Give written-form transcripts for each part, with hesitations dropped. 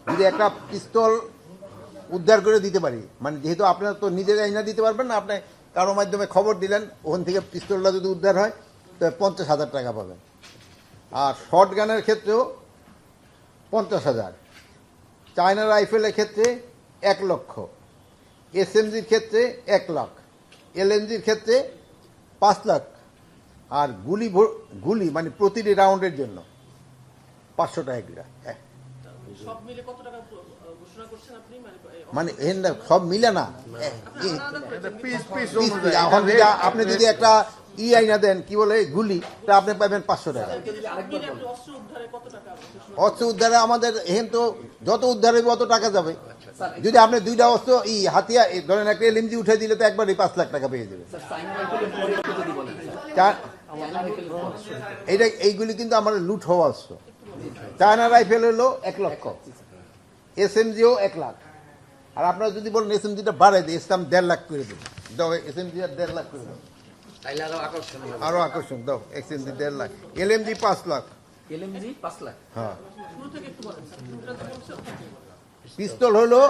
যদি একটা পিস্তল উদ্ধার করে দিতে পারি, মানে যেহেতু আপনারা তো নিজেরাই না দিতে পারবেন না, আপনি কারোর মাধ্যমে খবর দিলেন, ওখান থেকে পিস্তলটা যদি উদ্ধার হয় তো 50,000 টাকা পাবেন। আর শর্ট গানের ক্ষেত্রেও 50,000, চায়না রাইফেলের ক্ষেত্রে 1 লক্ষ, এসএমজির ক্ষেত্রে 1 লাখ, এলএমজির ক্ষেত্রে 5 লাখ, আর গুলি মানে প্রতিটি রাউন্ডের জন্য 500 টাকা করে। সব মিলে কত টাকা ঘোষণা করছেন আপনি? মানে সব মিলে না, এখন যদি আপনি যদি একটা আইনা দেন, কি বলে গুলি, তা আপনি পাবেন 500 টাকা। অস্ত্র উদ্ধারে আমাদের এখান তো যত উদ্ধার হবে অত টাকা যাবে। যদি আপনি 2টা অস্ত্র হাতিয়া ধরেন, একটা এলএমজি উঠে দিলে তো একবারই 5 লাখ টাকা পেয়ে যাবে। এইগুলি কিন্তু আমার লুট হওয়া অস্ত্র। চায়না রাইফেল হলো 1 লক্ষ, এসএমজিও 1 লাখ। আর আপনারা যদি বলেন এসএমজিটা বাড়াই দিই, ইসলাম 1.5 লাখ করে দেবো, দাও এসএমজি আর 1.5 লাখ করে দাও, আরো আকর্ষণ দাও। এসএমজি 1.5 লাখ, এলএমজি 5 লাখ, হ্যাঁ। পিস্তল হলো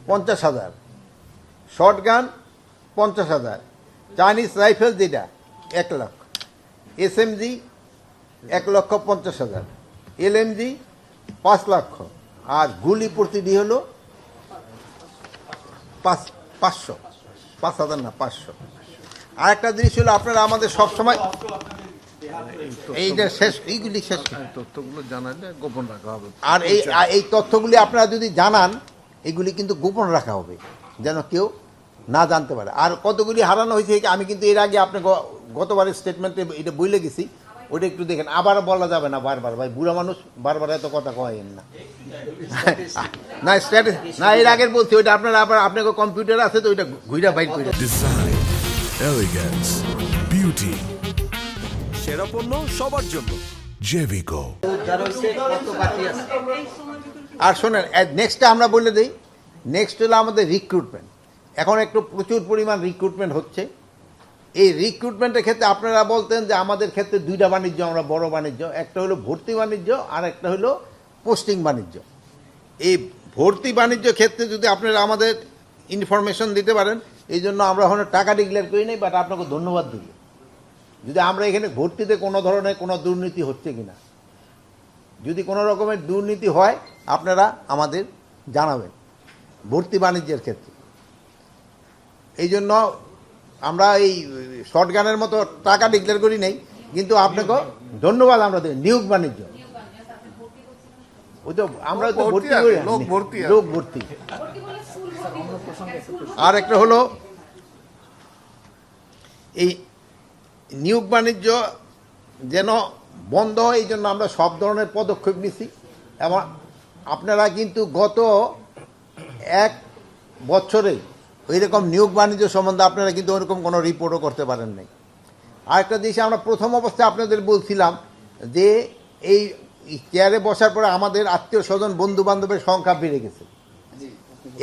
50,000, শর্ট গান 50,000, চাইনিজ রাইফেল যেটা 1 লাখ, এসএমজি 1,50,000, এলএমজি 5 লক্ষ, আর গুলি প্রতিটি হলো 500, 5,000 না 500। আর একটা জিনিস হলো, আপনারা আমাদের সবসময় এইটা শেষ, এইগুলি শেষ তথ্যগুলো জানালে গোপন রাখা হবে। আর এই তথ্যগুলি আপনারা যদি জানান, এগুলি কিন্তু গোপন রাখা হবে, যেন কেউ না জানতে পারে। আর কতগুলি হারানো হয়েছে আমি কিন্তু এর আগে আপনি গতবারের স্টেটমেন্টে এটা বলে গেছি, ওটা একটু দেখেন। আবার বলা যাবে না বারবার, ভাই বুড়া মানুষ বারবার এত কথা কয়েন না। না না, এর আগের বলছি ওইটা আপনারা আবার, আপনাকে কম্পিউটার আছে তো ওইটা ঘুরা বাইর করে। ডিজাইন, এলিগেন্স, বিউটি, সেরা পণ্য সবার জন্য জেভিকো। আর শোনেন, নেক্সটটা আমরা বলে দিই, নেক্সট হলো আমাদের রিক্রুটমেন্ট। এখন একটু প্রচুর পরিমাণ রিক্রুটমেন্ট হচ্ছে। এই রিক্রুটমেন্টের ক্ষেত্রে আপনারা বলতেন যে আমাদের ক্ষেত্রে 2টা বাণিজ্য, আমরা বড় বাণিজ্য, একটা হলো ভর্তি বাণিজ্য আর একটা হলো পোস্টিং বাণিজ্য। এই ভর্তি বাণিজ্য ক্ষেত্রে যদি আপনারা আমাদের ইনফরমেশন দিতে পারেন, এই জন্য আমরা এখন টাকা ডিক্লেয়ার করি নাই, বাট আপনাকে ধন্যবাদ দিই। যদি আমরা এখানে ভর্তিতে কোনো ধরনের কোনো দুর্নীতি হচ্ছে কিনা, যদি কোনো রকমের দুর্নীতি হয় আপনারা আমাদের জানাবেন ভর্তি বাণিজ্যের ক্ষেত্রে। এই জন্য আমরা এই শর্ট গানের মতো টাকা ডিক্লেয়ার করি নাই, কিন্তু আপনাকে ধন্যবাদ আমরা দিই। নিয়োগ বাণিজ্য, ওই তো আমরা তো ভর্তি করি, লোক ভর্তি। আর একটা হলো এই নিয়োগ বাণিজ্য যেন বন্ধ হয়, এই জন্য আমরা সব ধরনের পদক্ষেপ নিছি। এবং আপনারা কিন্তু গত 1 বছরে ওইরকম নিয়োগ বাণিজ্য সম্বন্ধে আপনারা কিন্তু ওরকম কোনো রিপোর্টও করতে পারেন নাই। আরেকটা জিনিস আমরা প্রথম অবস্থায় আপনাদের বলছিলাম যে এই চেয়ারে বসার পরে আমাদের আত্মীয় স্বজন বন্ধু বান্ধবের সংখ্যা বেড়ে গেছে।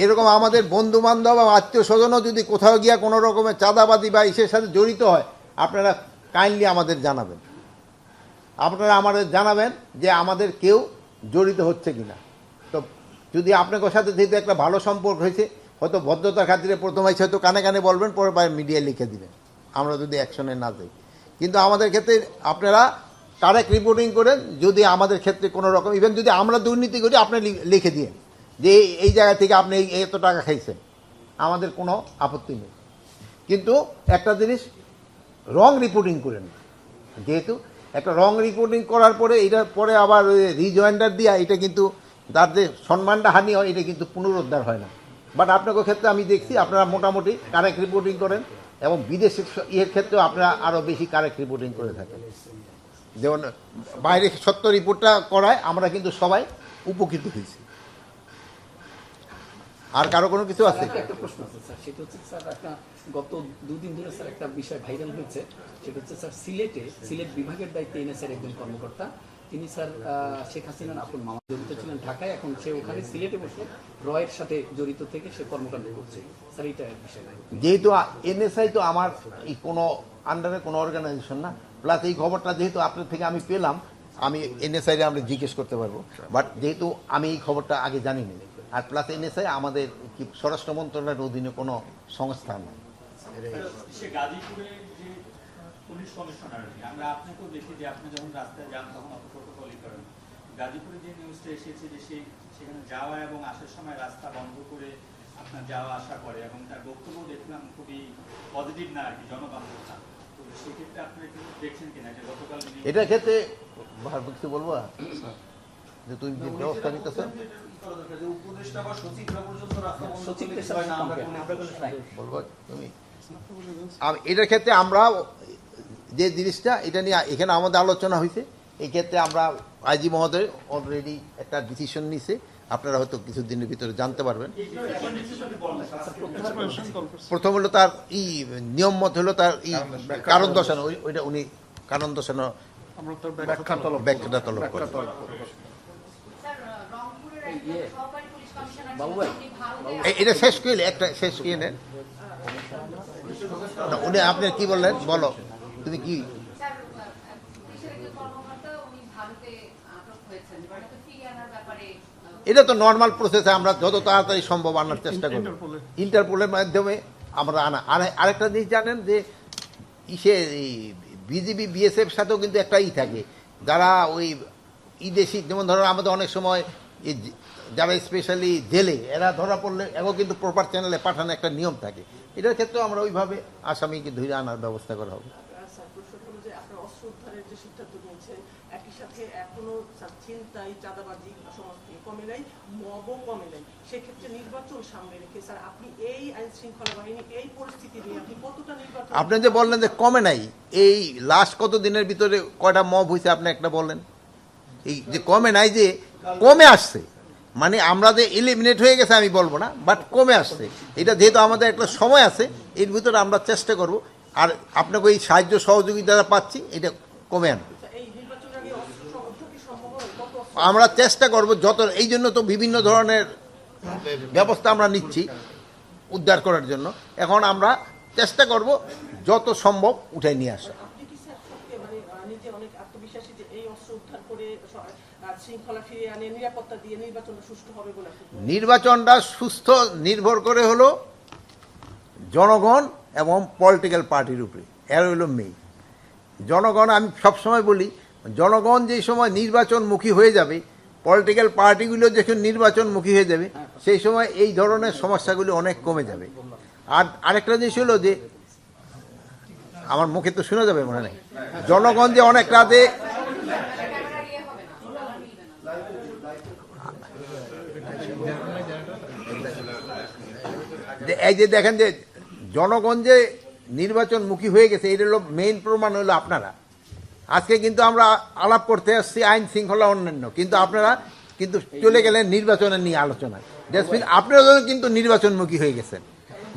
এরকম আমাদের বন্ধু বান্ধব এবং আত্মীয় স্বজনও যদি কোথাও গিয়া কোনো রকমের চাঁদাবাদি বা ইসের সাথে জড়িত হয়, আপনারা কাইন্ডলি আমাদের জানাবেন। আপনারা আমাদের জানাবেন যে আমাদের কেউ জড়িত হচ্ছে কিনা। তো যদি আপনাদের সাথে যেহেতু একটা ভালো সম্পর্ক হয়েছে, হয়তো ভদ্রতার খাতিরে প্রথম হয়েছে হয়তো কানে কানে বলবেন, পরে মিডিয়ায় লিখে দিবেন, আমরা যদি অ্যাকশনে না যাই। কিন্তু আমাদের ক্ষেত্রে আপনারা কারেক্ট রিপোর্টিং করেন। যদি আমাদের ক্ষেত্রে কোনো রকম, ইভেন যদি আমরা দুর্নীতি করি, আপনি লিখে দিন যে এই জায়গা থেকে আপনি এত টাকা খাইছেন, আমাদের কোনো আপত্তি নেই। কিন্তু একটা জিনিস, রং রিপোর্টিং করেন। যেহেতু একটা রং রিপোর্টিং করার পরে এটার পরে আবার রিজয়েন্ডার দিয়া, এটা কিন্তু তার যে সম্মানটা হানি হয়, এটা কিন্তু পুনরুদ্ধার হয় না। বাট আপনাদের ক্ষেত্রে আমি দেখছি আপনারা মোটামুটি কারেক্ট রিপোর্টিং করেন, এবং বিদেশের ইয়ের ক্ষেত্রেও আপনারা আরও বেশি কারেক্ট রিপোর্টিং করে থাকেন। যেমন বাইরে সত্য রিপোর্টটা করায় আমরা কিন্তু সবাই উপকৃত হয়েছি। আর কারো কোনো কিছু আছে? একটা প্রশ্ন আছে স্যার, সেটা হচ্ছে স্যার একটা গত 2 দিন ধরে স্যার একটা বিষয় ভাইরাল হয়েছে, সেটা হচ্ছে স্যার সিলেট বিভাগের দায়িত্বে এনেছেন একজন কর্মকর্তা, তিনি স্যার শেখ হাসিনার আপন মামা, জড়িত ছিলেন ঢাকায়, এখন সে ওখানে সিলেটে বসে রয়ের সাথে জড়িত থেকে সে কর্মকাণ্ড করছে। স্যার এইটা বিষয় নাই, যেহেতু এনএসআই তো আমার এই কোনো আন্ডারে কোনো অর্গানাইজেশন না, প্লাস এই খবরটা যেহেতু আপনার থেকে আমি পেলাম, আমি এনএসআই আমরা জিজ্ঞেস করতে পারবো, বাট যেহেতু আমি এই খবরটা আগে জানি না, আর প্লাস এনএসআই আমাদের কি স্বরাষ্ট্র মন্ত্রণালয়ের অধীনে কোনো সংস্থা নয়। সে গাজীপুরে যে পুলিশ কমিশনার, আমরা আপনাকেও দেখি যে আপনি যখন রাস্তায় যান তখন অত প্রোটোকলই করেন। গাজীপুরে যে নিউজটা এসেছে যে সেখানে যাওয়া এবং আসার সময় রাস্তা বন্ধ করে আপনার যাওয়া আসা করে, এবং তার বক্তব্য দেখলাম খুবই পজিটিভ না আর কি, জনবান্ধবতা। তো সেক্ষেত্রে আপনি কি দেখছেন কিনা যে গতকাল এটার ক্ষেত্রে কিছু বলবো যে তুমি যে ব্যবস্থা নিতেছ উপদেষ্টা বা সচিবরা পর্যন্ত রাস্তা বন্ধ সচিব করে হিসেবে দিচ্ছে, আমরা কোনো নাই। বলবো তুমি এটার ক্ষেত্রে আমরা যে জিনিসটা এটা নিয়ে এখানে আমাদের আলোচনা হয়েছে, এই ক্ষেত্রে আমরা আইজি মহোদয় অলরেডি একটা ডিসিশন নিছে, আপনারা হয়তো কিছুদিনের ভিতরে জানতে পারবেন। প্রথম হলো তার নিয়ম মত হলো তার কারণ দর্শানো, ওইটা উনি কারণ দর্শানো আমরা তার ব্যাখ্যা ব্যাখ্যাটা তলব করেন। স্যার, রংপুরের একজন সহকারী পুলিশ কমিশনার বাবু ছিলেন, ভাই, তিনি ভারতে এটা শেষ করে একটা শেষ করে নেন না, উনি আপনি কি বললেন বলো তুমি কি। স্যার, পুলিশের একজন কর্মকর্তা উনি ভারতে আটক হয়েছেন, ভারতে ফিরিয়ে আনার ব্যাপারে এটা তো নর্মাল প্রসেসে আমরা যত তাড়াতাড়ি সম্ভব আনার চেষ্টা করব, ইন্টারপোলের মাধ্যমে আমরা আনা। আর আরেকটা জিনিস জানেন যে বিজিবি বিএসএফ সাথেও কিন্তু একটা থাকে, যারা ওই দেশি, যেমন ধরো আমাদের অনেক সময় যারা স্পেশালি জেলে এরা ধরা পড়লে এগো কিন্তু প্রপার চ্যানেলে পাঠানো একটা নিয়ম থাকে, এটার ক্ষেত্রেও আমরা ওইভাবে আসামিকে ধরে আনার ব্যবস্থা করা হবে। স্যার, প্রশ্ন হলো যে আপনার অস্ত্র উদ্ধারের যে সিদ্ধান্ত নিয়েছেন, একই সাথে এখনো ছিনতাই, চাঁদাবাজি সমাজ থেকে কমে নাই, মবও কমে নাই, সেক্ষেত্রে নির্বাচন সামনে রেখে স্যার আপনি এই আইন শৃঙ্খলা বাহিনী এই পরিস্থিতি নিয়ে আপনি কতটা নির্বাচন? আপনি যে বললেন যে কমে নাই, এই লাস্ট কত দিনের ভিতরে কয়টা মব হয়েছে আপনি একটা বললেন, এই যে কমে নাই যে কমে আসছে, মানে আমরা যে এলিমিনেট হয়ে গেছে আমি বলবো না, বাট কমে আসছে। এটা যেহেতু আমাদের একটা সময় আছে, এর ভিতরে আমরা চেষ্টা করব, আর আপনাকে এই সাহায্য সহযোগিতা পাচ্ছি, এটা কমে আনবে। এই নির্বাচনের আগে অস্ত্র উদ্ধার কি সম্ভব হবে? কত অস্ত্র? আমরা চেষ্টা করব যত, এই জন্য তো বিভিন্ন ধরনের ব্যবস্থা আমরা নিচ্ছি উদ্ধার করার জন্য। এখন আমরা চেষ্টা করব যত সম্ভব উঠাই নিয়ে আসা। আপনি কি স্যার সত্যি মানে নিজে অনেক আত্মবিশ্বাসী যে এই অস্ত্র উদ্ধার করে শৃঙ্খলা ফিরিয়ে আনে, নিরাপত্তা দিয়ে নির্বাচনটা সুষ্ঠু হবে বলে আপনি বলেন? নির্বাচনটা সুস্থ নির্ভর করে হলো জনগণ এবং পলিটিক্যাল পার্টির উপরে, এর হলো মেইন। জনগণ, আমি সবসময় বলি, জনগণ যেই সময় নির্বাচনমুখী হয়ে যাবে, পলিটিক্যাল পার্টিগুলো যখন নির্বাচনমুখী হয়ে যাবে, সেই সময় এই ধরনের সমস্যাগুলি অনেক কমে যাবে। আর আরেকটা জিনিস হলো যে, আমার মুখে তো শোনা যাবে মনে নেই, জনগণ যে অনেক রাতে ক্যামেরার ইয়ে হবে না, আমার মিলবে না। এই যে দেখেন যে জনগণ যে নির্বাচনমুখী হয়ে গেছে, এটা হলো মেইন প্রমাণ হলো আপনারা। আজকে কিন্তু আমরা আলাপ করতে আসছি আইন শৃঙ্খলা অন্যান্য, কিন্তু আপনারা কিন্তু চলে গেলেন নির্বাচনের নিয়ে আলোচনায়। দ্যাটস মিন আপনারা কিন্তু নির্বাচনমুখী হয়ে গেছেন।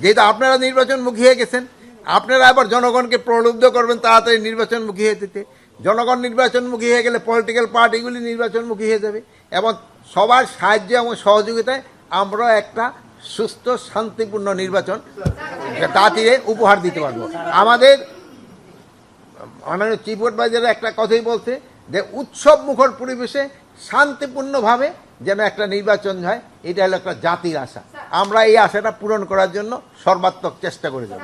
যেহেতু আপনারা নির্বাচনমুখী হয়ে গেছেন, আপনারা আবার জনগণকে প্রলুব্ধ করবেন তাড়াতাড়ি নির্বাচনমুখী হয়ে যেতে। জনগণ নির্বাচনমুখী হয়ে গেলে পলিটিক্যাল পার্টিগুলি নির্বাচনমুখী হয়ে যাবে, এবং সবার সাহায্য এবং সহযোগিতায় আমরা একটা সুস্থ শান্তিপূর্ণ নির্বাচন জাতিকে উপহার দিতে পারবো। আমাদের মাননীয় চিফ অ্যাডভাইজার একটা কথাই বলছে যে উৎসব মুখর পরিবেশে শান্তিপূর্ণভাবে যেন একটা নির্বাচন হয়, এটা হলো একটা জাতির আশা। আমরা এই আশাটা পূরণ করার জন্য সর্বাত্মক চেষ্টা করে যাব।